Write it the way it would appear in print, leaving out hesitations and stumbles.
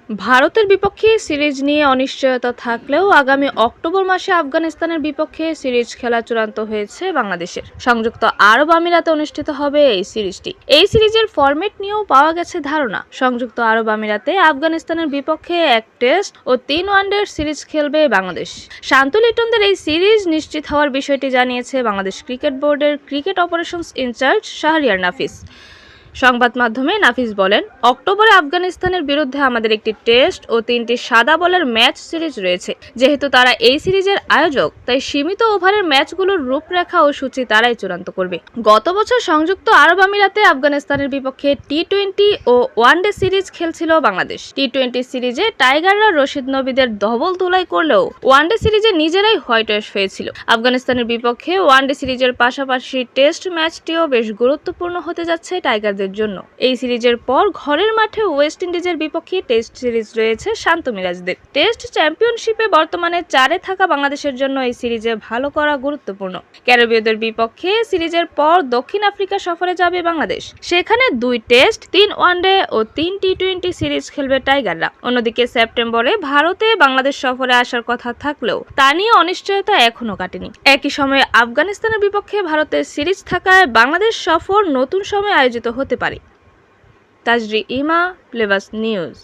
ভারতের বিপক্ষে সিরিজ নিয়ে অনিশ্চয়তা থাকলেও আগামী অক্টোবর মাসে আফগানিস্তানের বিপক্ষে সিরিজ খেলা চূড়ান্ত হয়েছে বাংলাদেশের। সংযুক্ত আরব আমিরাতে অনুষ্ঠিত হবে এই সিরিজটি। এই সিরিজের ফরম্যাট নিয়েও পাওয়া গেছে ধারণা। সংযুক্ত আরব আমিরাতে আফগানিস্তানের বিপক্ষে এক টেস্ট ও 3 ওয়ানডের সিরিজ খেলবে বাংলাদেশ। শান্ত লিটনদের এই সিরিজ নিশ্চিত হওয়ার বিষয়টি জানিয়েছে বাংলাদেশ ক্রিকেট বোর্ডের ক্রিকেট অপারেশনস ইনচার্জ শাহরিয়ার নাফিস। সংবাদ মাধ্যমে নাফিস বলেন, অক্টোবরে আফগানিস্তানের বিরুদ্ধে আমাদের একটি টেস্ট ও 3টি সাদা বলের ম্যাচ সিরিজ রয়েছে। যেহেতু তারা এই সিরিজের আয়োজক, তাই সীমিত ওভারের ম্যাচগুলোর রূপরেখা ও সূচি তারাই চূড়ান্ত করবে। গত বছর সংযুক্ত আরব আমিরাতে আফগানিস্তানের বিপক্ষে টি-20 ও ওয়ানডে সিরিজ খেলছিল বাংলাদেশ। টি-20 সিরিজে টাইগাররা রশিদ নবীদের ধবল ধুলাই করলেও ওয়ানডে সিরিজে নিজেরাই হোয়াইট ওয়াশ হয়েছিল। আফগানিস্তানের বিপক্ষে ওয়ানডে সিরিজের পাশাপাশি টেস্ট ম্যাচটিও বেশ গুরুত্বপূর্ণ হতে যাচ্ছে টাইগারদের জন্য। এই সিরিজের পর ঘরের মাঠে ওয়েস্ট ইন্ডিজের বিপক্ষে টেস্ট সিরিজ রয়েছে শান্ত মিরাজদের। টেস্ট চ্যাম্পিয়নশিপে বর্তমানে 4-এ থাকা বাংলাদেশের জন্য এই সিরিজে ভালো করা গুরুত্বপূর্ণ। ক্যারিবীয়দের বিপক্ষে সিরিজের পর দক্ষিণ আফ্রিকা সফরে যাবে বাংলাদেশ। সেখানে 2 টেস্ট, 3 ওয়ানডে ও 3 টি-20 সিরিজ খেলবে টাইগাররা। অন্যদিকে সেপ্টেম্বরে ভারতে বাংলাদেশ সফরে আসার কথা থাকলেও তা নিয়ে অনিশ্চয়তা এখনো কাটেনি। একই সময়ে আফগানিস্তানের বিপক্ষে ভারতের সিরিজ থাকায় বাংলাদেশ সফর নতুন সময়ে আয়োজিত হতে পারে। তাজরি ইমা, প্লেবাস নিউজ।